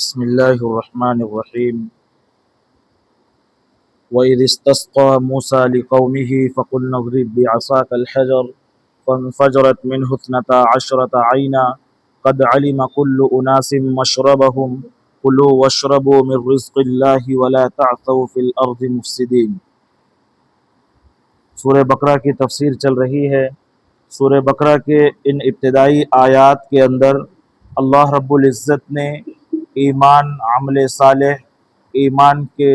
بسم الله الرحمن الرحيم. وإذ استسقى موسى لقومه فقلنا اضرب بعصاك الحجر فانفجرت منه 12 عينا قد علم كل أناس مشربهم كلوا واشربوا من رزق الله ولا تعثوا في الأرض مفسدين. سورہ بقرہ کی تفسیر چل رہی ہے. سورہ بقرہ کے ان ابتدائی آیات کے اندر اللہ رب العزت نے ایمان، عمل صالح، ایمان کے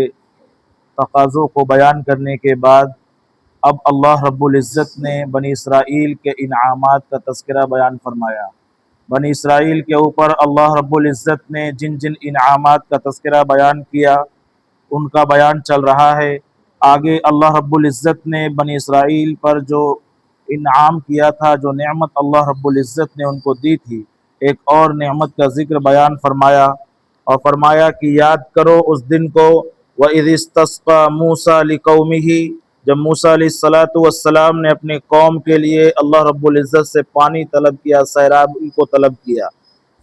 تقاضوں کو بیان کرنے کے بعد اب اللہ رب العزت نے بنی اسرائیل کے انعامات کا تذکرہ بیان فرمایا. بنی اسرائیل کے اوپر اللہ رب العزت نے جن جن انعامات کا تذکرہ بیان کیا ان کا بیان چل رہا ہے. آگے اللہ رب العزت نے بنی اسرائیل پر جو انعام کیا تھا، جو نعمت اللہ رب العزت نے ان کو دی تھی، ایک اور نعمت کا ذکر بیان فرمایا اور فرمایا کہ یاد کرو اس دن کو وَإِذِ اسْتَسْقَىٰ مُوسَىٰ لِقَوْمِهِ، جب موسیٰ علیہ السلام نے اپنے قوم کے لیے اللہ رب العزت سے پانی طلب کیا، سیرابی کو طلب کیا.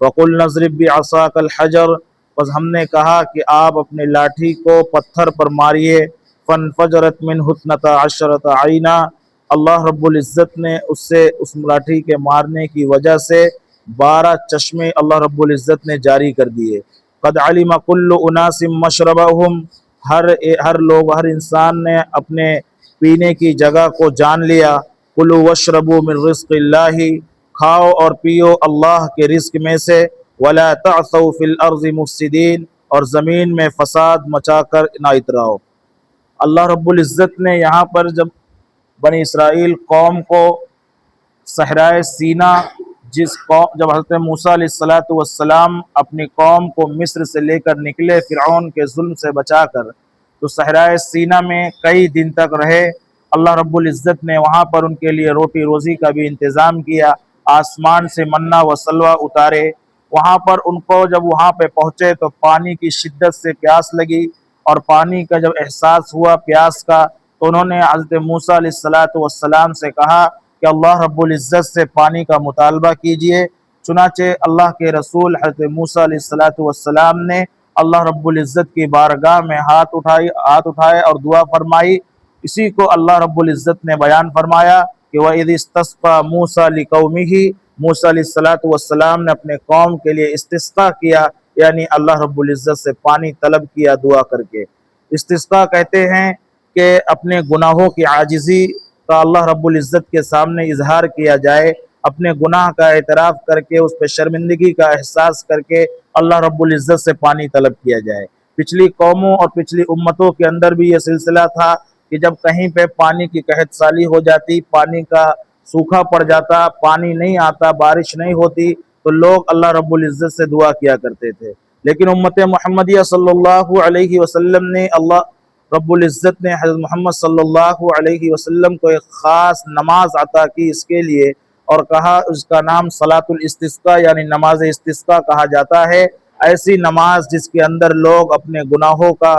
فَقُلْنَا اضْرِب بِّعَصَاكَ الْحَجَرَ، بس ہم نے کہا کہ آپ اپنے لاٹھی کو پتھر پر ماریے. فَانْفَجَرَتْ مِنْهُ 12 عَيْنًا، اللہ رب العزت نے اس لاٹھی کے مارنے کی وجہ سے 12 چشمے اللہ رب العزت نے جاری کر دیے. قد علم كل اناس مشربهم، ہر انسان نے اپنے پینے کی جگہ کو جان لیا. کلوا واشربوا من رزق اللہ، کھاؤ اور پیو اللہ کے رزق میں سے. ولا تعثوا فی الارض مفسدین، اور زمین میں فساد مچا کر نہ اتراؤ. اللہ رب العزت نے یہاں پر جب بنی اسرائیل قوم کو صحرائے سینا، جب حضرت موسیٰ علیہ السلام اپنی قوم کو مصر سے لے کر نکلے فرعون کے ظلم سے بچا کر، تو صحرائے سینا میں کئی دن تک رہے. اللہ رب العزت نے وہاں پر ان کے لیے روٹی روزی کا بھی انتظام کیا، آسمان سے منہ و سلوہ اتارے. وہاں پر ان کو جب وہاں پہ پہنچے تو پانی کی شدت سے پیاس لگی، اور پانی کا جب احساس ہوا پیاس کا، تو انہوں نے حضرت موسیٰ علیہ السلام سے کہا کہ اللہ رب العزت سے پانی کا مطالبہ کیجئے. چنانچہ اللہ کے رسول حضرت موسیٰ علیہ السلام نے اللہ رب العزت کی بارگاہ میں ہاتھ اٹھائے اور دعا فرمائی. اسی کو اللہ رب العزت نے بیان فرمایا کہ وَإِذِ اسْتَسْقَىٰ مُوسَىٰ لِقَوْمِهِ، موسیٰ علیہ السلام نے اپنے قوم کے لیے استسقاء کیا، یعنی اللہ رب العزت سے پانی طلب کیا دعا کر کے. استسقاء کہتے ہیں کہ اپنے گناہوں کی عاجزی کا اللہ رب العزت کے سامنے اظہار کیا جائے، اپنے گناہ کا اعتراف کر کے اس پہ شرمندگی کا احساس کر کے اللہ رب العزت سے پانی طلب کیا جائے. پچھلی قوموں اور پچھلی امتوں کے اندر بھی یہ سلسلہ تھا کہ جب کہیں پہ پانی کی قحط سالی ہو جاتی، پانی کا سوکھا پڑ جاتا، پانی نہیں آتا، بارش نہیں ہوتی، تو لوگ اللہ رب العزت سے دعا کیا کرتے تھے. لیکن امت محمدیہ صلی اللہ علیہ وسلم نے اللہ رب العزت نے حضرت محمد صلی اللہ علیہ وسلم کو ایک خاص نماز عطا کی اس کے لیے، اور کہا اس کا نام صلاۃ الاستسقاء یعنی نماز استسقاء کہا جاتا ہے. ایسی نماز جس کے اندر لوگ اپنے گناہوں کا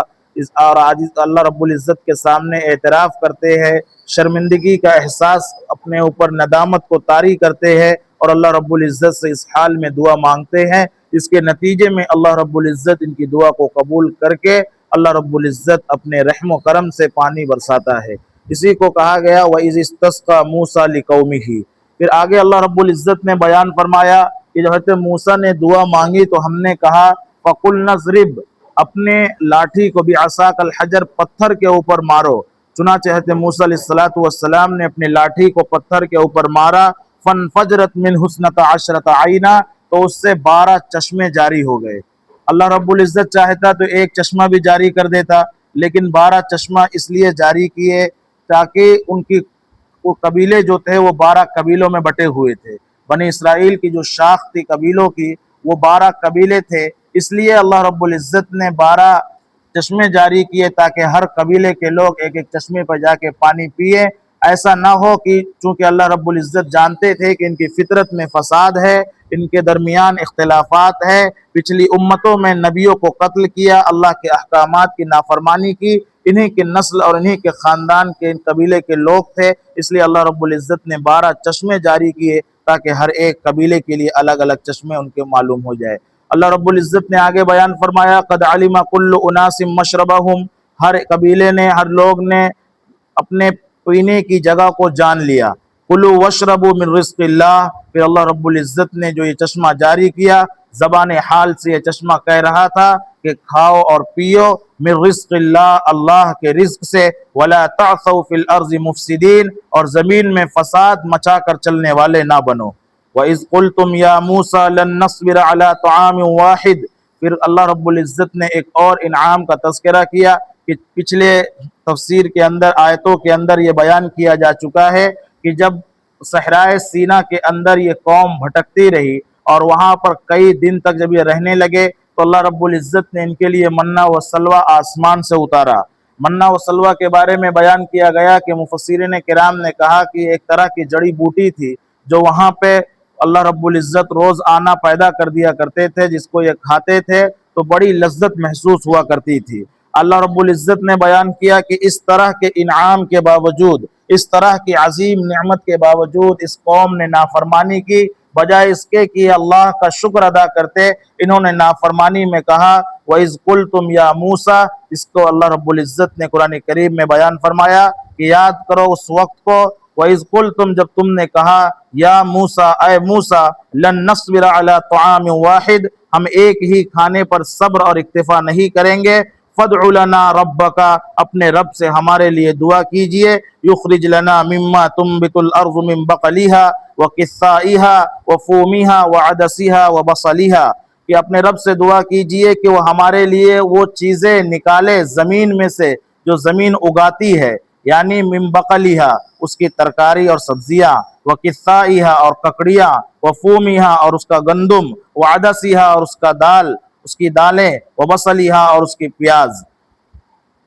اور اللہ رب العزت کے سامنے اعتراف کرتے ہیں، شرمندگی کا احساس اپنے اوپر ندامت کو طاری کرتے ہیں اور اللہ رب العزت سے اس حال میں دعا مانگتے ہیں. اس کے نتیجے میں اللہ رب العزت ان کی دعا کو قبول کر کے اللہ رب العزت اپنے رحم و کرم سے پانی برساتا ہے. اسی کو کہا گیا وَإِذِ اسْتَسْقَىٰ مُوسَىٰ لِقَوْمِهِ. پھر آگے اللہ رب العزت نے بیان فرمایا کہ جب حضرت موسیٰ نے دعا مانگی تو ہم نے کہا فَقُلْنَا اضْرِب، اپنے لاٹھی کو بِعَصَاكَ الْحَجَرَ، پتھر کے اوپر مارو. چنانچہ حضرت موسیٰ علیہ السلام نے اپنے لاٹھی کو پتھر کے اوپر مارا. فَانْفَجْرَتْ مِنْهُ 12 عَيْنًا، تو اس سے 12 چشمے جاری ہو گئے. اللہ رب العزت چاہتا تو ایک چشمہ بھی جاری کر دیتا، لیکن 12 چشمہ اس لیے جاری کیے تاکہ ان کی وہ قبیلے جو تھے وہ 12 قبیلوں میں بٹے ہوئے تھے. بنی اسرائیل کی جو شاخ تھی قبیلوں کی، وہ 12 قبیلے تھے، اس لیے اللہ رب العزت نے 12 چشمے جاری کیے تاکہ ہر قبیلے کے لوگ ایک ایک چشمے پر جا کے پانی پیے. ایسا نہ ہو کہ چونکہ اللہ رب العزت جانتے تھے کہ ان کی فطرت میں فساد ہے، ان کے درمیان اختلافات ہے، پچھلی امتوں میں نبیوں کو قتل کیا، اللہ کے احکامات کی نافرمانی کی، انہی کے نسل اور انہی کے خاندان کے ان قبیلے کے لوگ تھے. اس لیے اللہ رب العزت نے 12 چشمے جاری کیے تاکہ ہر ایک قبیلے کے لیے الگ الگ چشمے ان کے معلوم ہو جائے. اللہ رب العزت نے آگے بیان فرمایا قد علم کل اناس مشربہم، ہر قبیلے نے، ہر لوگ نے اپنے پینے کی جگہ کو جان لیا۔ کلو وشربوا من رزق اللہ، پھر اللہ رب العزت نے جو یہ چشمہ جاری کیا، زبان حال سے یہ چشمہ کہہ رہا تھا کہ کھاؤ اور پیو من رزق اللہ، اللہ کے رزق سے، ولا تعثوا فی الارض مفسدین، اور زمین میں فساد مچا کر چلنے والے نہ بنو۔ وَإِذْ قُلْتُمْ يَا مُوسَى لَن نَّصْبِرَ عَلَىٰ طَعَامٍ وَاحِدٍ، پھر اللہ رب العزت نے ایک اور انعام کا تذکرہ کیا کہ پچھلے تفسیر کے اندر، آیتوں کے اندر یہ بیان کیا جا چکا ہے کہ جب صحرائے سینا کے اندر یہ قوم بھٹکتی رہی اور وہاں پر کئی دن تک جب یہ رہنے لگے تو اللہ رب العزت نے ان کے لیے منہ و سلوہ آسمان سے اتارا۔ منہ و سلوہ کے بارے میں بیان کیا گیا کہ مفسرین کرام نے کہا کہ ایک طرح کی جڑی بوٹی تھی جو وہاں پہ اللہ رب العزت روز آنا پیدا کر دیا کرتے تھے، جس کو یہ کھاتے تھے تو بڑی لذت محسوس ہوا کرتی تھی۔ اللہ رب العزت نے بیان کیا کہ اس طرح کے انعام کے باوجود، اس طرح کی عظیم نعمت کے باوجود اس قوم نے نافرمانی کی، بجائے اس کے کہ اللہ کا شکر ادا کرتے انہوں نے نافرمانی میں کہا وَإِذْ قُلْتُمْ يَا مُوسَى، اس کو اللہ رب العزت نے قرآن کریم میں بیان فرمایا کہ یاد کرو اس وقت کو، وَإِذْ قُلْتُمْ جب تم نے کہا یا موسیٰ، اے موسیٰ، لن نصبر علی طعام واحد، ہم ایک ہی کھانے پر صبر اور اکتفا نہیں کریں گے، فَادْعُ لَنَا رَبَّكَ، اپنے رب سے ہمارے لیے دعا کیجئے، یخرج لنا مما تنبت الارض من بقلها وقثائها وفومها وعدسها وبصلها، کہ اپنے رب سے دعا کیجئے کہ وہ ہمارے لیے وہ چیزیں نکالے زمین میں سے جو زمین اگاتی ہے، یعنی من بقلها اس کی ترکاری اور سبزیاں، وقثائها اور ککڑیاں، وفومها اور اس کا گندم، وعدسها اور اس کا دال، اس کی دالیں، وبصلها اور اس کی پیاز۔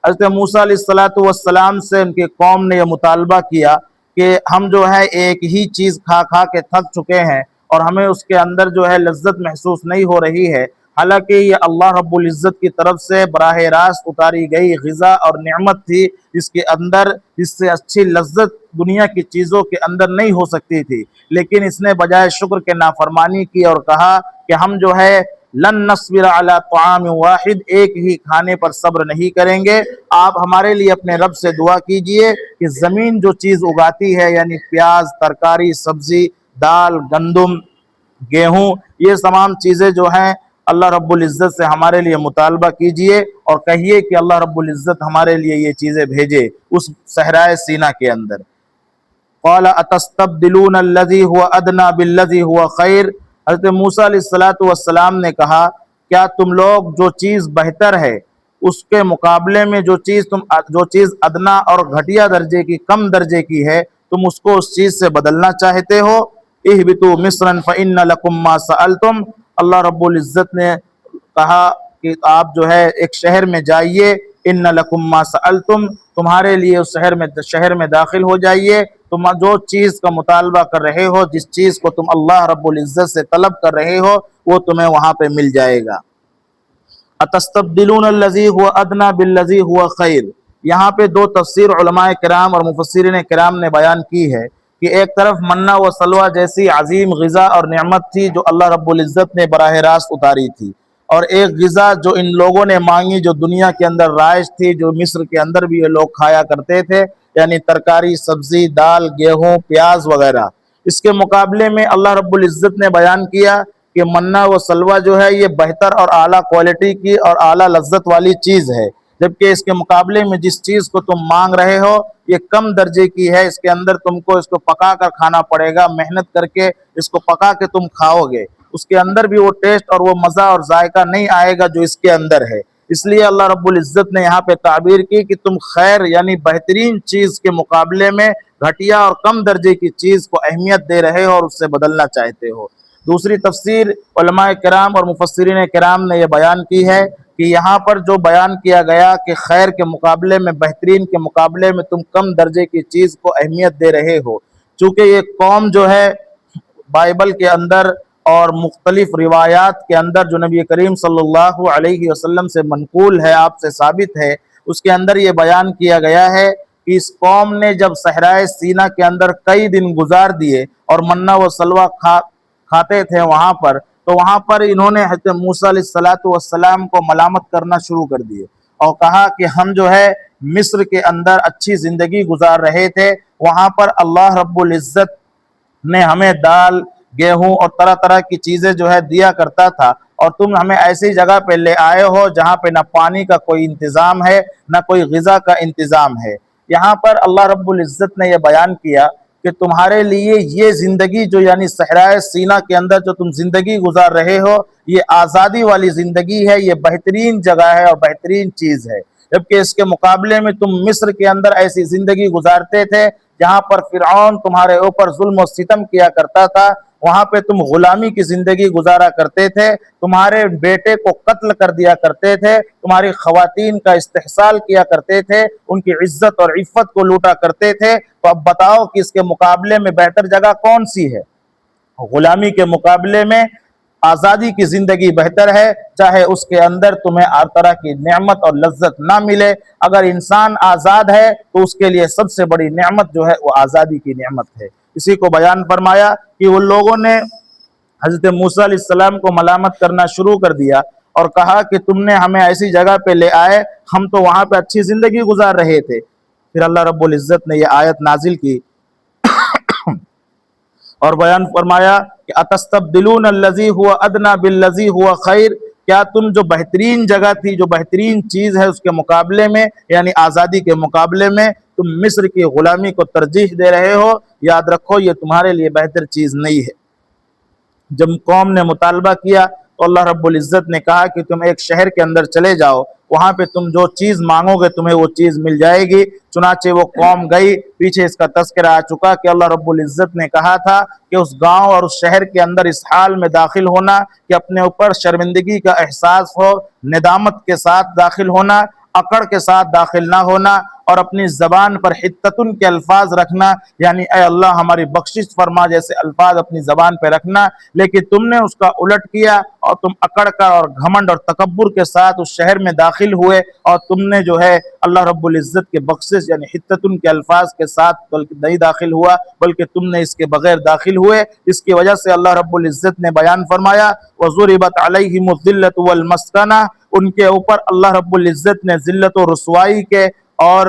حضرت موسیٰ علیہ السلام سے ان کی قوم نے یہ مطالبہ کیا کہ ہم جو ہے ایک ہی چیز کھا کھا کے تھک چکے ہیں اور ہمیں اس کے اندر جو ہے لذت محسوس نہیں ہو رہی ہے، حالانکہ یہ اللہ رب العزت کی طرف سے براہ راست اتاری گئی غذا اور نعمت تھی، جس کے اندر اس سے اچھی لذت دنیا کی چیزوں کے اندر نہیں ہو سکتی تھی، لیکن اس نے بجائے شکر کے نافرمانی کی اور کہا کہ ہم جو ہے لن نصبر علی طعام واحد، ایک ہی کھانے پر صبر نہیں کریں گے، آپ ہمارے لیے اپنے رب سے دعا کیجئے کہ زمین جو چیز اگاتی ہے، یعنی پیاز، ترکاری، سبزی، دال، گندم، گیہوں، یہ تمام چیزیں جو ہیں اللہ رب العزت سے ہمارے لیے مطالبہ کیجئے اور کہیے کہ اللہ رب العزت ہمارے لیے یہ چیزیں بھیجے اس صحرائے سینا کے اندر۔ قال اتستبدلون الذی هو ادنی بالذی هو خیر، حضرت موسیٰ علیہ السلام نے کہا کیا تم لوگ جو چیز بہتر ہے اس کے مقابلے میں جو چیز ادنا اور گھٹیا درجے کی، کم درجے کی ہے، تم اس کو اس چیز سے بدلنا چاہتے ہو؟ اہبطوا مصرا فإن لکم ما سألتم، اللہ رب العزت نے کہا کہ آپ جو ہے ایک شہر میں جائیے، ان لکم ما سألتم، تمہارے لیے اس شہر میں داخل ہو جائیے، تم جو چیز کا مطالبہ کر رہے ہو، جس چیز کو تم اللہ رب العزت سے طلب کر رہے ہو، وہ تمہیں وہاں پہ مل جائے گا۔ اتستبدلون الذی هو ادنی بالذی هو خیر، یہاں پہ دو تفسیر علماء کرام اور مفسرین کرام نے بیان کی ہے کہ ایک طرف منہ و سلوہ جیسی عظیم غذا اور نعمت تھی جو اللہ رب العزت نے براہ راست اتاری تھی، اور ایک غذا جو ان لوگوں نے مانگی جو دنیا کے اندر رائج تھی، جو مصر کے اندر بھی یہ لوگ کھایا کرتے تھے، یعنی ترکاری، سبزی، دال، گیہوں، پیاز وغیرہ۔ اس کے مقابلے میں اللہ رب العزت نے بیان کیا کہ منہ و سلوہ جو ہے یہ بہتر اور اعلیٰ کوالٹی کی اور اعلیٰ لذت والی چیز ہے، جبکہ اس کے مقابلے میں جس چیز کو تم مانگ رہے ہو یہ کم درجے کی ہے، اس کے اندر تم کو اس کو پکا کر کھانا پڑے گا، محنت کر کے اس کو پکا کے تم کھاؤ گے، اس کے اندر بھی وہ ٹیسٹ اور وہ مزہ اور ذائقہ نہیں آئے گا جو اس کے اندر ہے۔ اس لیے اللہ رب العزت نے یہاں پہ تعبیر کی کہ تم خیر یعنی بہترین چیز کے مقابلے میں گھٹیا اور کم درجے کی چیز کو اہمیت دے رہے ہو اور اس سے بدلنا چاہتے ہو۔ دوسری تفسیر علماء کرام اور مفسرین کرام نے یہ بیان کی ہے کہ یہاں پر جو بیان کیا گیا کہ خیر کے مقابلے میں، بہترین کے مقابلے میں تم کم درجے کی چیز کو اہمیت دے رہے ہو، چونکہ یہ قوم جو ہے بائبل کے اندر اور مختلف روایات کے اندر جو نبی کریم صلی اللہ علیہ وسلم سے منقول ہے، آپ سے ثابت ہے، اس کے اندر یہ بیان کیا گیا ہے کہ اس قوم نے جب صحرائے سینا کے اندر کئی دن گزار دیے اور منہ و سلوہ کھاتے تھے وہاں پر، تو وہاں پر انہوں نے حضرت موسیٰ علیہ السلام کو ملامت کرنا شروع کر دیے اور کہا کہ ہم جو ہے مصر کے اندر اچھی زندگی گزار رہے تھے، وہاں پر اللہ رب العزت نے ہمیں دال، گیہوں اور طرح طرح کی چیزیں جو ہے دیا کرتا تھا، اور تم ہمیں ایسی جگہ پہ لے آئے ہو جہاں پہ نہ پانی کا کوئی انتظام ہے نہ کوئی غذا کا انتظام ہے۔ یہاں پر اللہ رب العزت نے یہ بیان کیا کہ تمہارے لیے یہ زندگی جو یعنی صحرائے سینا کے اندر جو تم زندگی گزار رہے ہو، یہ آزادی والی زندگی ہے، یہ بہترین جگہ ہے اور بہترین چیز ہے، جبکہ اس کے مقابلے میں تم مصر کے اندر ایسی زندگی گزارتے تھے جہاں پر فرعون تمہارے اوپر ظلم و ستم کیا کرتا تھا، وہاں پہ تم غلامی کی زندگی گزارا کرتے تھے، تمہارے بیٹے کو قتل کر دیا کرتے تھے، تمہاری خواتین کا استحصال کیا کرتے تھے، ان کی عزت اور عفت کو لوٹا کرتے تھے۔ تو اب بتاؤ کہ اس کے مقابلے میں بہتر جگہ کون سی ہے؟ غلامی کے مقابلے میں آزادی کی زندگی بہتر ہے، چاہے اس کے اندر تمہیں ہر طرح کی نعمت اور لذت نہ ملے۔ اگر انسان آزاد ہے تو اس کے لیے سب سے بڑی نعمت جو ہے وہ آزادی کی نعمت ہے۔ اسی کو بیان فرمایا کہ ان لوگوں نے حضرت موسیٰ علیہ السلام کو ملامت کرنا شروع کر دیا اور کہا کہ تم نے ہمیں ایسی جگہ پہ لے آئے، ہم تو وہاں پہ اچھی زندگی گزار رہے تھے۔ پھر اللہ رب العزت نے یہ آیت نازل کی اور بیان فرمایا کہ اتستبدلون الذی هو ادنی بالذی هو خیر، کیا تم جو بہترین جگہ تھی، جو بہترین چیز ہے اس کے مقابلے میں یعنی آزادی کے مقابلے میں تم مصر کی غلامی کو ترجیح دے رہے ہو؟ یاد رکھو یہ تمہارے لیے بہتر چیز نہیں ہے۔ جب قوم نے مطالبہ کیا تو اللہ رب العزت نے کہا کہ تم ایک شہر کے اندر چلے جاؤ، وہاں پہ تم جو چیز مانگو گے تمہیں وہ چیز مل جائے گی۔ چنانچہ وہ قوم گئی، پیچھے اس کا تذکرہ آ چکا کہ اللہ رب العزت نے کہا تھا کہ اس گاؤں اور اس شہر کے اندر اس حال میں داخل ہونا کہ اپنے اوپر شرمندگی کا احساس ہو، ندامت کے ساتھ داخل ہونا، اکڑ کے ساتھ داخل نہ ہونا، اور اپنی زبان پر حتتن کے الفاظ رکھنا، یعنی اے اللہ ہماری بخشش فرما جیسے الفاظ اپنی زبان پہ رکھنا، لیکن تم نے اس کا الٹ کیا اور تم اکڑ کر اور گھمنڈ اور تکبر کے ساتھ اس شہر میں داخل ہوئے، اور تم نے جو ہے اللہ رب العزت کے بخشش یعنی حتتن کے الفاظ کے ساتھ بلکہ نہیں داخل ہوا، بلکہ تم نے اس کے بغیر داخل ہوئے۔ اس کی وجہ سے اللہ رب العزت نے بیان فرمایا وَضُرِبَتْ عَلَيْهِمُ الذِّلَّةُ وَالْمَسْكَنَةُ، ان کے اوپر اللہ رب العزت نے ذلت و رسوائی کے اور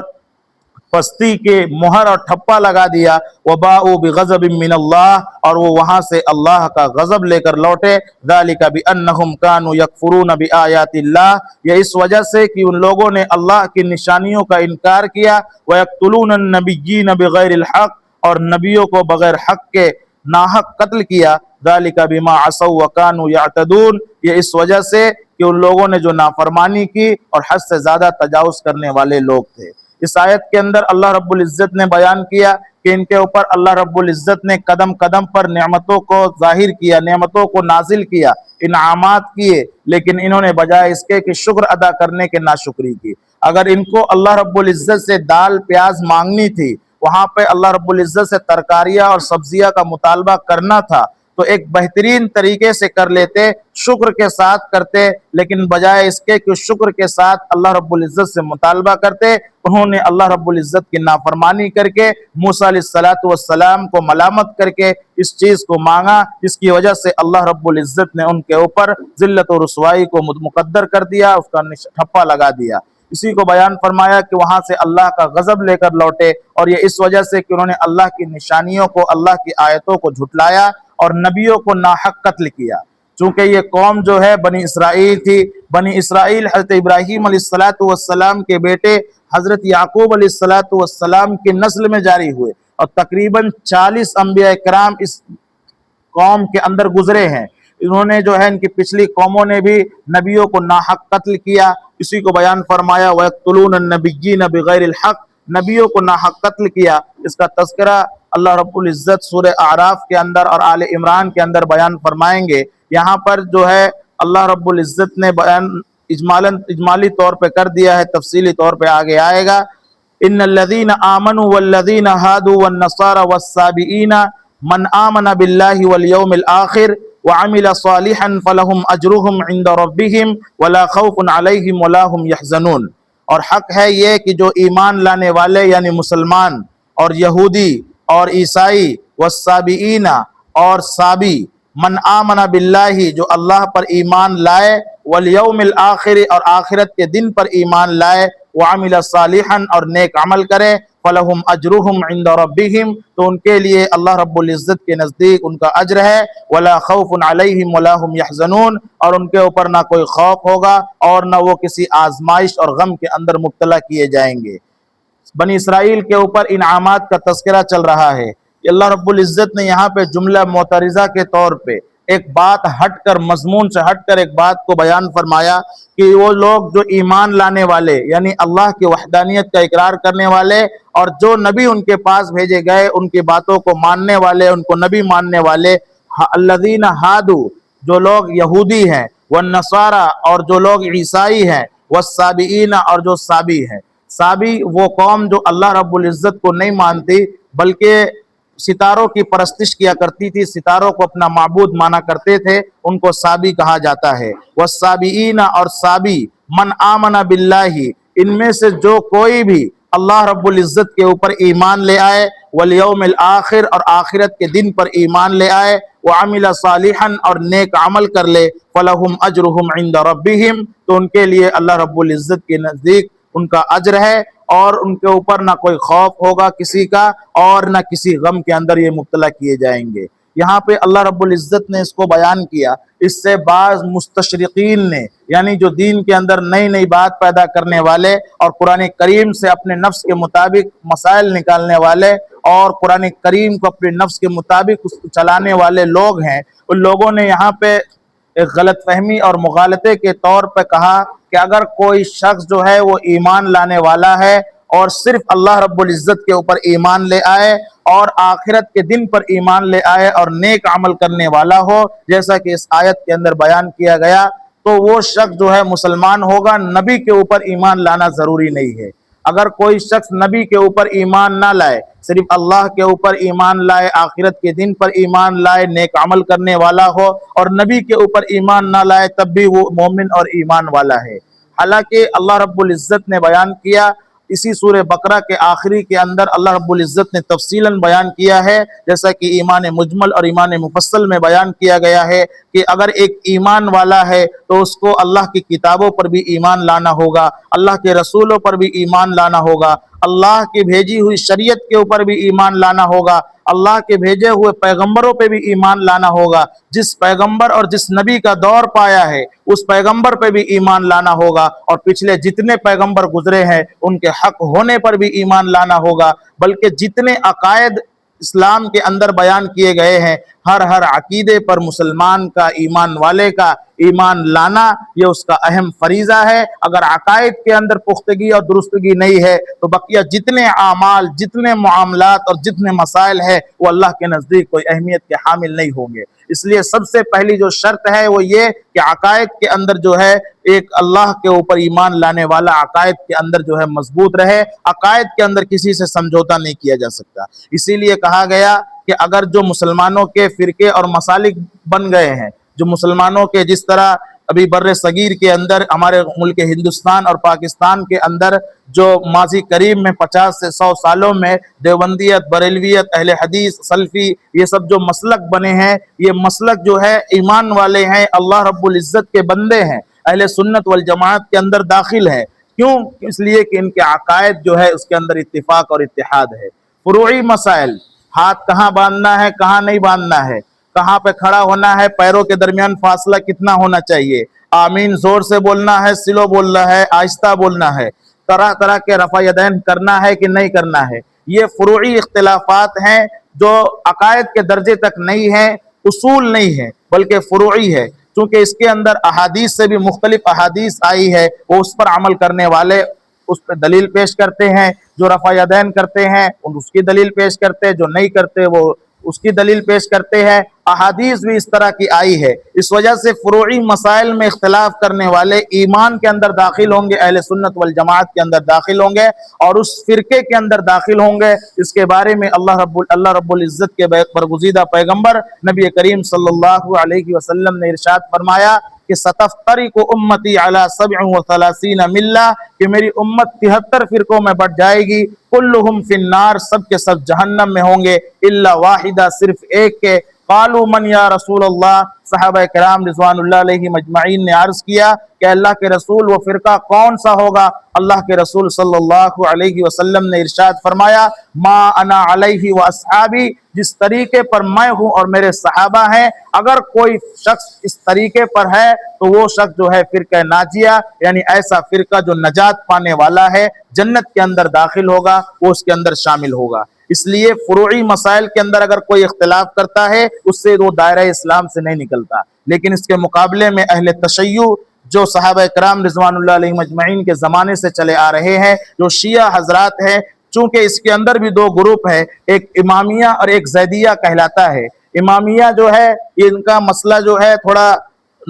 پستی کے مہر اور ٹھپا لگا دیا۔ وَبَاءُوا بِغَضَبٍ مِّنَ اللَّهِ، اور وہ وہاں سے اللہ کا غضب لے کر لوٹے۔ ذَلِكَ بِأَنَّهُمْ كَانُوا يَكْفُرُونَ بِآيَاتِ اللَّهِ، یہ اس وجہ سے کہ ان لوگوں نے اللہ کی نشانیوں کا انکار کیا۔ وَيَقْتُلُونَ النَّبِيِّينَ بِغَيْرِ الْحَقِّ، اور نبیوں کو بغیر حق کے ناحق قتل کیا۔ ذَلِكَ بِمَا عَصَوْا وَكَانُوا يَعْتَدُونَ، یہ اس وجہ سے کہ ان لوگوں نے جو نافرمانی کی اور حد سے زیادہ تجاوز کرنے والے لوگ تھے۔ اس آیت کے اندر اللہ رب العزت نے بیان کیا کہ ان کے اوپر اللہ رب العزت نے قدم قدم پر نعمتوں کو ظاہر کیا، نعمتوں کو نازل کیا، انعامات کیے، لیکن انہوں نے بجائے اس کے کہ شکر ادا کرنے کے ناشکری کی۔ اگر ان کو اللہ رب العزت سے دال پیاز مانگنی تھی، وہاں پہ اللہ رب العزت سے ترکاریاں اور سبزیاں کا مطالبہ کرنا تھا، تو ایک بہترین طریقے سے کر لیتے، شکر کے ساتھ کرتے، لیکن بجائے اس کے کہ شکر کے ساتھ اللہ رب العزت سے مطالبہ کرتے، انہوں نے اللہ رب العزت کی نافرمانی کر کے موسیٰ علیہ السلام کو ملامت کر کے اس چیز کو مانگا، جس کی وجہ سے اللہ رب العزت نے ان کے اوپر ذلت و رسوائی کو مقدر کر دیا، اس کا ٹھپا لگا دیا۔ اسی کو بیان فرمایا کہ وہاں سے اللہ کا غضب لے کر لوٹے، اور یہ اس وجہ سے کہ انہوں نے اللہ کی نشانیوں کو، اللہ کی آیتوں کو جھٹلایا اور نبیوں کو ناحق قتل کیا۔ چونکہ یہ قوم جو ہے بنی اسرائیل تھی، بنی اسرائیل حضرت ابراہیم علیہ السلام کے بیٹے حضرت یعقوب علیہ السلام کی نسل میں جاری ہوئے، اور تقریباً 40 انبیاء کرام اس قوم کے اندر گزرے ہیں۔ انہوں نے جو ہے ان کی پچھلی قوموں نے بھی نبیوں کو ناحق قتل کیا۔ اسی کو بیان فرمایا وَيَقْتُلُونَ النَّبِيِّينَ بِغَيْرِ الْحَقِّ، نبیوں کو ناحق قتل کیا۔ اس کا تذکرہ اللہ رب العزت سورہ اعراف کے اندر اور آل عمران کے اندر بیان فرمائیں گے۔ یہاں پر جو ہے اللہ رب العزت نے بیان اجمالی طور پہ کر دیا ہے، تفصیلی طور پہ آگے آئے گا۔ ان الذین آمنوا والذین ہادوا والنصارى والسابئین من آمن باللہ والیوم الآخر وعمل صالحا فلہم اجرہم عند ربہم ولا خوف علیہم ولا هم يحزنون، اور حق ہے یہ کہ جو ایمان لانے والے یعنی مسلمان اور یہودی اور عیسائی والسابئین اور سابی من آمن باللہ جو اللہ پر ایمان لائے، والیوم الآخر اور آخرت کے دن پر ایمان لائے، وعمل صالحا اور نیک عمل کرے، فلہم اجرہم عند ربہم تو ان کے لیے اللہ رب العزت کے نزدیک ان کا اجر ہے، ولا خوف علیہم ولا ہم یحزنون اور ان کے اوپر نہ کوئی خوف ہوگا اور نہ وہ کسی آزمائش اور غم کے اندر مبتلا کیے جائیں گے۔ بنی اسرائیل کے اوپر انعامات کا تذکرہ چل رہا ہے کہ اللہ رب العزت نے یہاں پہ جملہ معترضہ کے طور پہ ایک بات ہٹ کر، مضمون سے ہٹ کر ایک بات کو بیان فرمایا کہ وہ لوگ جو ایمان لانے والے یعنی اللہ کی وحدانیت کا اقرار کرنے والے اور جو نبی ان کے پاس بھیجے گئے ان کی باتوں کو ماننے والے، ان کو نبی ماننے والے، الذین ہادو جو لوگ یہودی ہیں، والنصارى اور جو لوگ عیسائی ہیں، والسابئین اور جو سابی ہیں۔ سابی وہ قوم جو اللہ رب العزت کو نہیں مانتی بلکہ ستاروں کی پرستش کیا کرتی تھی، ستاروں کو اپنا معبود مانا کرتے تھے، ان کو سابی کہا جاتا ہے۔ والسابئین اور سابی من آمن باللہ ان میں سے جو کوئی بھی اللہ رب العزت کے اوپر ایمان لے آئے، والیوم الآخر اور آخرت کے دن پر ایمان لے آئے، وعمل صالحا اور نیک عمل کر لے، فلہم اجرہم عند ربہم تو ان کے لیے اللہ رب العزت کے نزدیک ان کا اجر ہے اور ان کے اوپر نہ کوئی خوف ہوگا کسی کا اور نہ کسی غم کے اندر یہ مبتلا کیے جائیں گے۔ یہاں پہ اللہ رب العزت نے اس کو بیان کیا، اس سے بعض مستشرقین نے یعنی جو دین کے اندر نئی نئی بات پیدا کرنے والے اور قرآن کریم سے اپنے نفس کے مطابق مسائل نکالنے والے اور قرآن کریم کو اپنے نفس کے مطابق اس کو چلانے والے لوگ ہیں، ان لوگوں نے یہاں پہ ایک غلط فہمی اور مغالطے کے طور پہ کہا کہ اگر کوئی شخص جو ہے وہ ایمان لانے والا ہے اور صرف اللہ رب العزت کے اوپر ایمان لے آئے اور آخرت کے دن پر ایمان لے آئے اور نیک عمل کرنے والا ہو جیسا کہ اس آیت کے اندر بیان کیا گیا، تو وہ شخص جو ہے مسلمان ہوگا، نبی کے اوپر ایمان لانا ضروری نہیں ہے۔ اگر کوئی شخص نبی کے اوپر ایمان نہ لائے، صرف اللہ کے اوپر ایمان لائے، آخرت کے دن پر ایمان لائے، نیک عمل کرنے والا ہو اور نبی کے اوپر ایمان نہ لائے، تب بھی وہ مومن اور ایمان والا ہے۔ حالانکہ اللہ رب العزت نے بیان کیا اسی سورہ بقرہ کے آخری کے اندر اللہ رب العزت نے تفصیلاً بیان کیا ہے، جیسا کہ ایمان مجمل اور ایمان مفصل میں بیان کیا گیا ہے کہ اگر ایک ایمان والا ہے تو اس کو اللہ کی کتابوں پر بھی ایمان لانا ہوگا، اللہ کے رسولوں پر بھی ایمان لانا ہوگا، اللہ کی بھیجی ہوئی شریعت کے اوپر بھی ایمان لانا ہوگا، اللہ کے بھیجے ہوئے پیغمبروں پہ بھی ایمان لانا ہوگا، جس پیغمبر اور جس نبی کا دور پایا ہے اس پیغمبر پہ بھی ایمان لانا ہوگا، اور پچھلے جتنے پیغمبر گزرے ہیں ان کے حق ہونے پر بھی ایمان لانا ہوگا، بلکہ جتنے عقائد اسلام کے اندر بیان کیے گئے ہیں ہر عقیدے پر مسلمان کا، ایمان والے کا ایمان لانا یہ اس کا اہم فریضہ ہے۔ اگر عقائد کے اندر پختگی اور درستگی نہیں ہے تو بقیہ جتنے اعمال، جتنے معاملات اور جتنے مسائل ہیں وہ اللہ کے نزدیک کوئی اہمیت کے حامل نہیں ہوں گے۔ اس لیے سب سے پہلی جو شرط ہے وہ یہ کہ عقائد کے اندر جو ہے ایک اللہ کے اوپر ایمان لانے والا عقائد کے اندر جو ہے مضبوط رہے، عقائد کے اندر کسی سے سمجھوتا نہیں کیا جا سکتا۔ اسی لیے کہا گیا کہ اگر جو مسلمانوں کے فرقے اور مسالک بن گئے ہیں، جو مسلمانوں کے جس طرح ابھی بر صغیر کے اندر ہمارے ملک ہندوستان اور پاکستان کے اندر جو ماضی قریب میں 50 سے 100 سالوں میں دیوبندیت، بریلویت، اہل حدیث، سلفی یہ سب جو مسلک بنے ہیں، یہ مسلک جو ہے ایمان والے ہیں، اللہ رب العزت کے بندے ہیں، اہل سنت والجماعت کے اندر داخل ہیں۔ کیوں؟ اس لیے کہ ان کے عقائد جو ہے اس کے اندر اتفاق اور اتحاد ہے۔ فروعی مسائل، ہاتھ کہاں باندھنا ہے، کہاں نہیں باندھنا ہے، کہاں پہ کھڑا ہونا ہے، پیروں کے درمیان فاصلہ کتنا ہونا چاہیے، آمین زور سے بولنا ہے، سلو بولنا ہے، آہستہ بولنا ہے، طرح طرح کے رفع یدین کرنا ہے کہ نہیں کرنا ہے، یہ فروعی اختلافات ہیں جو عقائد کے درجے تک نہیں ہیں، اصول نہیں ہے بلکہ فروعی ہے، چونکہ اس کے اندر احادیث سے بھی مختلف احادیث آئی ہے، وہ اس پر عمل کرنے والے اس پہ دلیل پیش کرتے ہیں، جو رفع یدین کرتے ہیں اس کی دلیل پیش کرتے ہیں، جو نہیں کرتے وہ اس کی دلیل پیش کرتے ہیں۔ احادیث بھی اس طرح کی آئی ہے، اس وجہ سے فروعی مسائل میں اختلاف کرنے والے ایمان کے اندر داخل ہوں گے، اہل سنت والجماعت کے اندر داخل ہوں گے اور اس فرقے کے اندر داخل ہوں گے۔ اس کے بارے میں اللہ رب العزت کے برگزیدہ پیغمبر نبی کریم صلی اللہ علیہ وسلم نے ارشاد فرمایا کہ ستفترق امتی علی 37 ملہ، کہ میری امت 73 فرقوں میں بٹ جائے گی، کلہم فی النار، سب کے سب جہنم میں ہوں گے، الا واحدہ، صرف ایک کے قالوا من یا رسول اللہ، صحابہ کرام رضوان اللہ علیہ مجمعین نے عرض کیا کہ اللہ کے رسول وہ فرقہ کون سا ہوگا؟ اللہ کے رسول صلی اللہ علیہ وسلم نے ارشاد فرمایا ما انا علیہ و اصحابی، جس طریقے پر میں ہوں اور میرے صحابہ ہیں، اگر کوئی شخص اس طریقے پر ہے تو وہ شخص جو ہے فرقہ ناجیہ، یعنی ایسا فرقہ جو نجات پانے والا ہے، جنت کے اندر داخل ہوگا، وہ اس کے اندر شامل ہوگا۔ اس لیے فروعی مسائل کے اندر اگر کوئی اختلاف کرتا ہے اس سے وہ دائرہ اسلام سے نہیں نکلتا، لیکن اس کے مقابلے میں اہل تشیع جو صحابہ کرام رضوان اللہ علیہ مجمعین کے زمانے سے چلے آ رہے ہیں، جو شیعہ حضرات ہیں، چونکہ اس کے اندر بھی دو گروپ ہیں، ایک امامیہ اور ایک زیدیہ کہلاتا ہے۔ امامیہ جو ہے ان کا مسئلہ جو ہے تھوڑا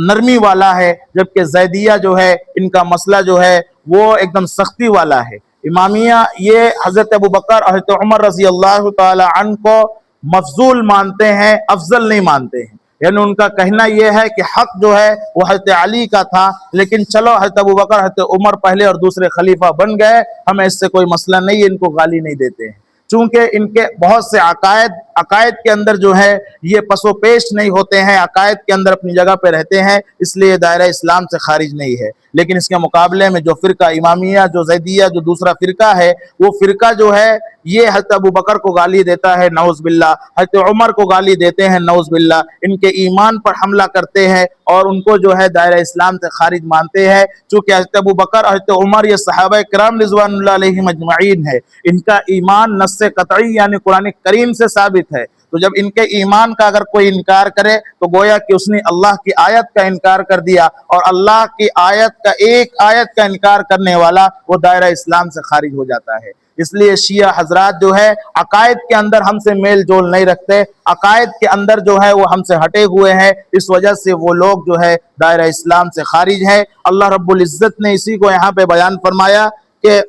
نرمی والا ہے، جبکہ زیدیہ جو ہے ان کا مسئلہ جو ہے وہ ایک دم سختی والا ہے۔ امامیہ یہ حضرت ابوبکر اور حضرت عمر رضی اللہ تعالی عنہ کو مفضول مانتے ہیں، افضل نہیں مانتے ہیں، یعنی ان کا کہنا یہ ہے کہ حق جو ہے وہ حضرت علی کا تھا، لیکن چلو حضرت ابوبکر حضرت عمر پہلے اور دوسرے خلیفہ بن گئے، ہمیں اس سے کوئی مسئلہ نہیں ہے، ان کو گالی نہیں دیتے ہیں۔ چونکہ ان کے بہت سے عقائد کے اندر جو ہے یہ پس و پیش نہیں ہوتے ہیں، عقائد کے اندر اپنی جگہ پہ رہتے ہیں، اس لیے دائرہ اسلام سے خارج نہیں ہے۔ لیکن اس کے مقابلے میں جو فرقہ امامیہ، جو زیدیہ، جو دوسرا فرقہ ہے، وہ فرقہ جو ہے یہ حضرت ابوبکر کو گالی دیتا ہے نعوذ باللہ، حضرت عمر کو گالی دیتے ہیں نعوذ باللہ، ان کے ایمان پر حملہ کرتے ہیں اور ان کو جو ہے دائرہ اسلام سے خارج مانتے ہیں۔ چونکہ حضرت ابوبکر اور حضرت عمر یہ صحابہ کرام رضوان اللہ علیہ مجمعین ہے، ان کا ایمان نص قطعی یعنی قرآن کریم سے ثابت ہے، تو جب ان کے ایمان کا اگر کوئی انکار کرے تو گویا کہ اس نے اللہ کی آیت کا انکار کر دیا، اور اللہ کی آیت کا ایک آیت کا انکار کرنے والا وہ دائرہ اسلام سے خارج ہو جاتا ہے۔ اس لیے شیعہ حضرات جو ہے عقائد کے اندر ہم سے میل جول نہیں رکھتے، عقائد کے اندر جو ہے وہ ہم سے ہٹے ہوئے ہیں، اس وجہ سے وہ لوگ جو ہے دائرہ اسلام سے خارج ہے۔ اللہ رب العزت نے اسی کو یہاں پہ بیان فرمایا کہ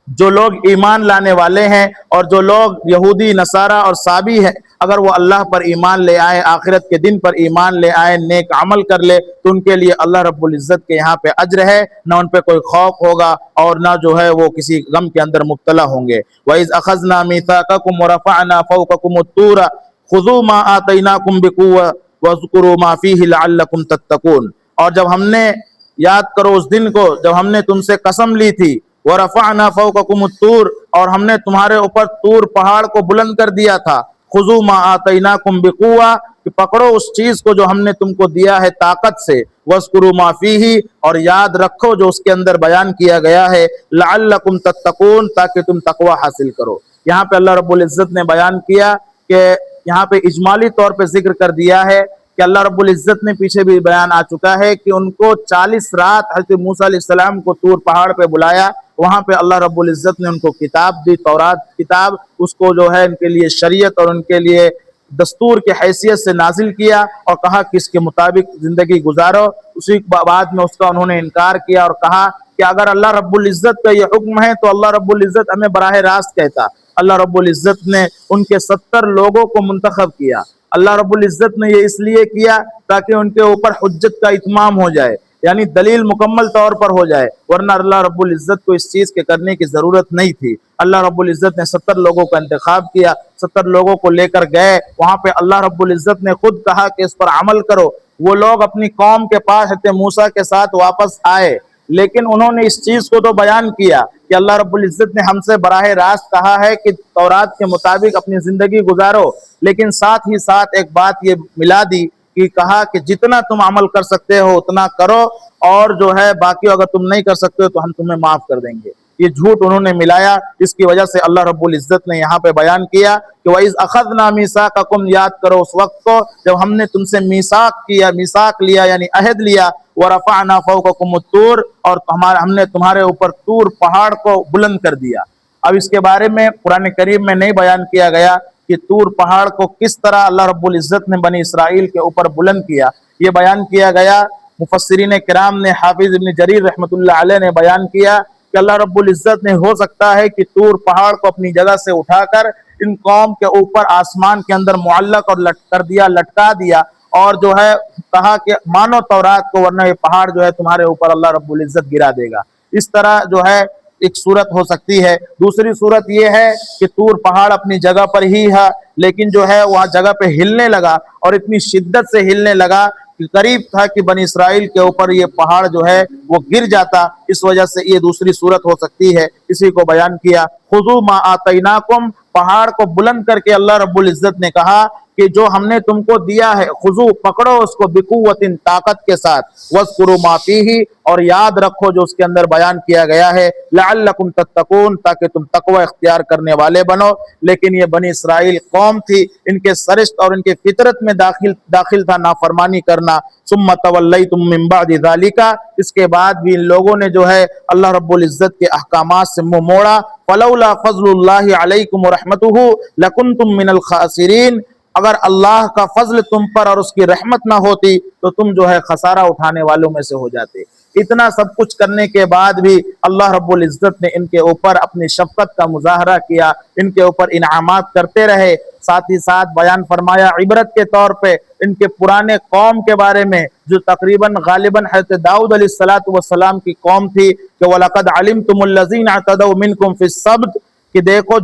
جو لوگ ایمان لانے والے ہیں اور جو لوگ یہودی نصارہ اور صابی ہیں، اگر وہ اللہ پر ایمان لے آئے، آخرت کے دن پر ایمان لے آئے، نیک عمل کر لے، تو ان کے لیے اللہ رب العزت کے یہاں پہ اجر ہے، نہ ان پہ کوئی خوف ہوگا اور نہ جو ہے وہ کسی غم کے اندر مبتلا ہوں گے۔ وَإِذْ أَخَذْنَا مِيثَاقَكُمْ وَرَفَعْنَا فَوْقَكُمُ الطُّورَ خُذُوا مَا آتَيْنَاكُمْ بِقُوَّةٍ وَاذْكُرُوا مَا فِيهِ لَعَلَّكُمْ تَتَّقُونَ۔ اور جب ہم نے، یاد کرو اس دن کو جب ہم نے تم سے قسم لی تھی، وَرَفَعْنَا فَوْقَكُمُ الطُّورَ، اور ہم نے تمہارے اوپر طور پہاڑ کو بلند کر دیا تھا، خُذُوا مَا آتَيْنَاكُمْ بِقُوَّةٍ، کہ پکڑو اس چیز کو جو ہم نے تم کو دیا ہے طاقت سے، وَاذْكُرُوا مَا فِيهِ، اور یاد رکھو جو اس کے اندر بیان کیا گیا ہے، لَعَلَّكُمْ تَتَّقُونَ، تاکہ تم تقوی حاصل کرو۔ یہاں پہ اللہ رب العزت نے بیان کیا کہ یہاں پہ اجمالی طور پہ ذکر کر دیا ہے کہ اللہ رب العزت نے پیچھے بھی بیان آ چکا ہے کہ ان کو 40 رات حضرت موسیٰ علیہ السلام کو طور پہاڑ پہ بلایا، وہاں پہ اللہ رب العزت نے ان کو کتاب دی، تورات کتاب، اس کو جو ہے ان کے لیے شریعت اور ان کے لیے دستور کی حیثیت سے نازل کیا اور کہا کہ اس کے مطابق زندگی گزارو۔ اسی بعد میں اس کا انہوں نے انکار کیا اور کہا کہ اگر اللہ رب العزت کا یہ حکم ہے تو اللہ رب العزت ہمیں براہ راست کہتا۔ اللہ رب العزت نے ان کے 70 لوگوں کو منتخب کیا۔ اللہ رب العزت نے یہ اس لیے کیا تاکہ ان کے اوپر حجت کا اتمام ہو جائے، یعنی دلیل مکمل طور پر ہو جائے، ورنہ اللہ رب العزت کو اس چیز کے کرنے کی ضرورت نہیں تھی۔ اللہ رب العزت نے 70 لوگوں کا انتخاب کیا، 70 لوگوں کو لے کر گئے، وہاں پہ اللہ رب العزت نے خود کہا کہ اس پر عمل کرو۔ وہ لوگ اپنی قوم کے پاس حضرت موسیٰ کے ساتھ واپس آئے، لیکن انہوں نے اس چیز کو تو بیان کیا کہ اللہ رب العزت نے ہم سے براہ راست کہا ہے کہ تورات کے مطابق اپنی زندگی گزارو، لیکن ساتھ ہی ساتھ ایک بات یہ ملا دی کہ کہا کہ جتنا تم عمل کر سکتے ہو اتنا کرو، اور جو ہے باقی اگر تم نہیں کر سکتے ہو تو ہم تمہیں معاف کر دیں گے۔ یہ جھوٹ انہوں نے ملایا، اس کی وجہ سے اللہ رب العزت نے یہاں پہ بیان کیا کہ وَإِذْ أَخَذْنَا مِيثَاقَكُمْ، یاد کرو اس وقت کو جب ہم نے تم سے میثاق لیا یعنی عہد لیا، وَرَفَعْنَا فَوْقَكُمُ الطُّورَ، اور ہم نے تمہارے اوپر طور پہاڑ کو بلند کر دیا۔ اب اس کے بارے میں قرآن کریم میں نہیں بیان کیا گیا کہ طور پہاڑ کو کس طرح اللہ رب العزت نے بنی اسرائیل کے اوپر بلند کیا، یہ بیان کیا گیا۔ مفسرین کرام نے، حافظ ابن جریر رحمۃ اللہ علیہ نے بیان کیا کہ اللہ رب العزت نے ہو سکتا ہے کہ طور پہاڑ کو اپنی جگہ سے اٹھا کر ان قوم کے اوپر آسمان کے اندر معلق اور لٹکا دیا، اور جو ہے کہا کہ مانو تورات کو، ورنہ یہ پہاڑ جو ہے تمہارے اوپر اللہ رب العزت گرا دے گا۔ اس طرح جو ہے ایک صورت ہو سکتی ہے۔ دوسری صورت یہ ہے کہ طور پہاڑ اپنی جگہ پر ہی ہے، لیکن جو ہے وہاں جگہ پہ ہلنے لگا، اور اتنی شدت سے ہلنے لگا کہ قریب تھا کہ بنی اسرائیل کے اوپر یہ پہاڑ جو ہے وہ گر جاتا۔ اس وجہ سے یہ دوسری صورت ہو سکتی ہے، اسی کو بیان کیا۔ خذوا ما آتیناکم، پہاڑ کو بلند کر کے اللہ رب العزت نے کہا کہ جو ہم نے تم کو دیا ہے، خذو پکڑو اس کو، بقوت طاقت کے ساتھ، واذکروا ما فیہ، اور یاد رکھو جو اس کے اندر بیان کیا گیا ہے، لعلکم تتقون، تاکہ تم تقوی اختیار کرنے والے بنو۔ لیکن یہ بنی اسرائیل قوم تھی، ان کے سرشت اور ان کے فطرت میں داخل تھا نافرمانی کرنا۔ ثم تولیتم من بعد ذلک، اس کے بعد بھی ان لوگوں نے جو ہے اللہ رب العزت کے احکامات سے منہ موڑا۔ فلولا فضل اللہ علیکم ورحمتہ لکنتم من الخاسرین، اگر اللہ کا فضل تم پر اور اس کی رحمت نہ ہوتی تو تم جو ہے خسارہ اٹھانے والوں میں سے ہو جاتے۔ اتنا سب کچھ کرنے کے بعد بھی اللہ رب العزت نے ان کے اوپر اپنی شفقت کا مظاہرہ کیا، ان کے اوپر انعامات کرتے رہے۔ ساتھ ہی ساتھ بیان فرمایا عبرت کے طور پہ ان کے پرانے قوم کے بارے میں، جو تقریباً غالباً حضرت داؤد علیہ السلام کی قوم تھی، کہ وَلَقَدْ عَلِمْتُمُ الَّذِينَ اعْتَدَوْا مِنْكُمْ فِي السَّبْتِ، کہ دیکھو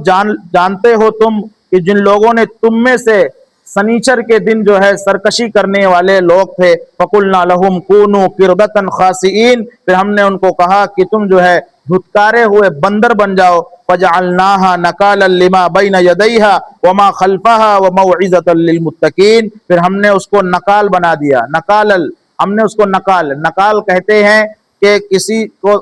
جانتے ہو تم کہ جن لوگوں نے تم میں سے سنیچر کے دن جو ہے سرکشی کرنے والے لوگ تھے، فَقُلْنَا لَهُمْ كُونُوا قِرْدَةً خَاسِئِينَ، پھر ہم نے ان کو کہا کہ تم جو ہے دھتکارے ہوئے بندر بن جاؤ۔ فَجَعَلْنَاهَا نَكَالًا لِمَا بَيْنَ يَدَيْهَا وَمَا خَلْفَهَا وَمَوْعِظَةً لِّلْمُتَّقِينَ، پھر ہم نے اس کو نکال بنا دیا۔ ہم نے اس کو نکال کہتے ہیں کہ کسی کو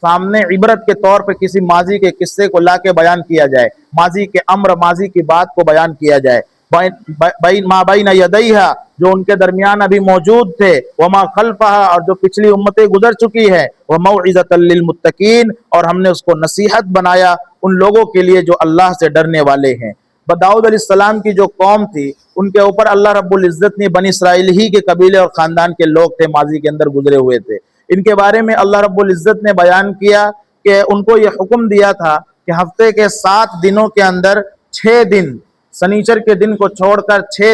سامنے عبرت کے طور پہ کسی ماضی کے قصے کو لا کے بیان کیا جائے، ماضی کے امر، ماضی کی بات کو بیان کیا جائے۔ ما بین یدیہا، جو ان کے درمیان ابھی موجود تھے، وما خلفہا، اور جو پچھلی امتیں گزر چکی ہے، وموعظۃ للمتقین، اور ہم نے اس کو نصیحت بنایا ان لوگوں کے لیے جو اللہ سے ڈرنے والے ہیں۔ داؤد علیہ السلام کی جو قوم تھی، ان کے اوپر اللہ رب العزت نے بنی اسرائیل ہی کے قبیلے اور خاندان کے لوگ تھے، ماضی کے اندر گزرے ہوئے تھے۔ ان کے بارے میں اللہ رب العزت نے بیان کیا کہ ان کو یہ حکم دیا تھا کہ ہفتے کے 7 دنوں کے اندر 6 دن، سنیچر کے دن کو چھوڑ کر 6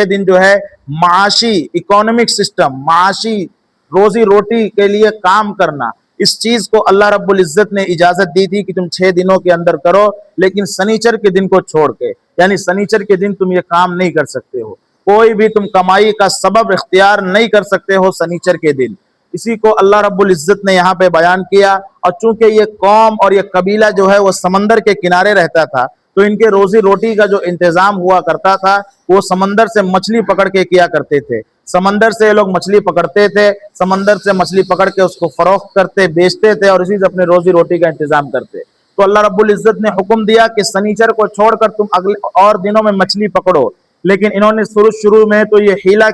دن جو ہے معاشی اکانومک سسٹم، معاشی روزی روٹی کے لیے کام کرنا، اس چیز کو اللہ رب العزت نے اجازت دی تھی کہ تم 6 دنوں کے اندر کرو، لیکن سنیچر کے دن کو چھوڑ کے، یعنی سنیچر کے دن تم یہ کام نہیں کر سکتے ہو، کوئی بھی تم کمائی کا سبب اختیار نہیں کر سکتے ہو سنیچر کے دن۔ اسی کو اللہ رب العزت نے یہاں پہ بیان کیا، اور چونکہ یہ قوم اور یہ قبیلہ جو ہے وہ سمندر کے کنارے رہتا تھا، تو ان کے روزی روٹی کا جو انتظام ہوا کرتا تھا وہ سمندر سے مچھلی پکڑ کے کیا کرتے تھے۔ سمندر سے لوگ مچھلی پکڑتے تھے، سمندر سے مچھلی پکڑ کے اس کو فروخت کرتے، بیچتے تھے، اور اسی سے اپنے روزی روٹی کا انتظام کرتے۔ تو اللہ رب العزت نے حکم دیا کہ سنیچر کو چھوڑ کر تم اگلے اور دنوں میں مچھلی پکڑو، لیکن انہوں نے شروع میں تو یہ حیلہ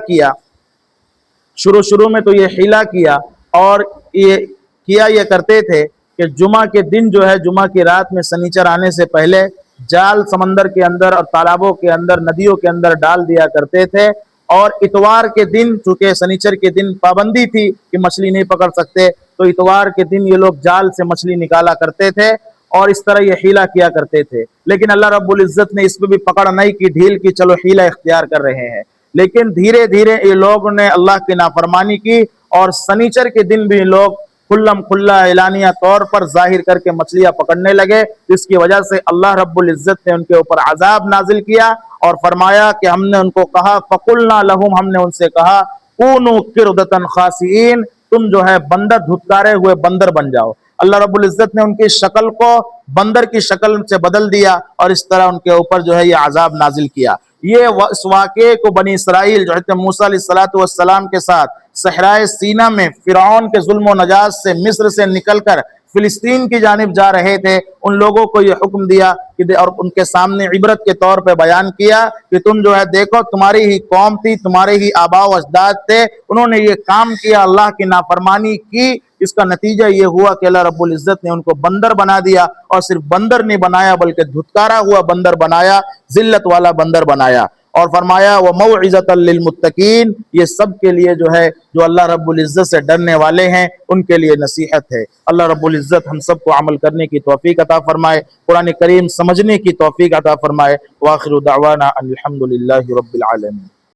کیا اور یہ کرتے تھے کہ جمعہ کے دن جو ہے، جمعہ کی رات میں سنیچر آنے سے پہلے جال سمندر کے اندر اور تالابوں کے اندر، ندیوں کے اندر ڈال دیا کرتے تھے، اور اتوار کے دن، چونکہ سنیچر کے دن پابندی تھی کہ مچھلی نہیں پکڑ سکتے، تو اتوار کے دن یہ لوگ جال سے مچھلی نکالا کرتے تھے، اور اس طرح یہ حیلہ کیا کرتے تھے۔ لیکن اللہ رب العزت نے اس پہ بھی پکڑ نہیں کی، ڈھیل کی، چلو حیلہ اختیار کر رہے ہیں۔ لیکن دھیرے دھیرے یہ لوگ نے اللہ کی نافرمانی کی، اور سنیچر کے دن بھی لوگ کھلا اعلانیہ طور پر ظاہر کر کے مچھلیاں پکڑنے لگے، جس کی وجہ سے اللہ رب العزت نے ان کے اوپر عذاب نازل کیا، اور فرمایا کہ ہم نے ان کو کہا، فَقُلْنَا لَهُمْ، ہم نے ان سے کہا، كُونُوا قِرْدَةً خَاسِئِينَ، تم جو ہے بندر، دھتکارے ہوئے بندر بن جاؤ۔ اللہ رب العزت نے ان کی شکل کو بندر کی شکل سے بدل دیا، اور اس طرح ان کے اوپر جو ہے یہ عذاب نازل کیا۔ یہ اس واقعے کو بنی اسرائیل جو حضرت موسیٰ علیہ السلام کے ساتھ صحرائے سینا میں فرعون کے ظلم و نجات سے، مصر سے نکل کر فلسطین کی جانب جا رہے تھے، ان لوگوں کو یہ حکم دیا اور ان کے سامنے عبرت کے طور پہ بیان کیا کہ تم جو ہے دیکھو، تمہاری ہی قوم تھی، تمہارے ہی آباء و اجداد تھے، انہوں نے یہ کام کیا، اللہ کی نافرمانی کی، اس کا نتیجہ یہ ہوا کہ اللہ رب العزت نے ان کو بندر بنا دیا، اور صرف بندر نہیں بنایا بلکہ دھتکارا ہوا بندر بنایا، ذلت والا بندر بنایا، اور فرمایا وَمَوْعِظَةً لِّلْمُتَّقِينَ، یہ سب کے لیے جو ہے جو اللہ رب العزت سے ڈرنے والے ہیں ان کے لیے نصیحت ہے۔ اللہ رب العزت ہم سب کو عمل کرنے کی توفیق عطا فرمائے، قرآن کریم سمجھنے کی توفیق عطا فرمائے۔ وآخر دعوانا ان الحمد للہ رب العالمین۔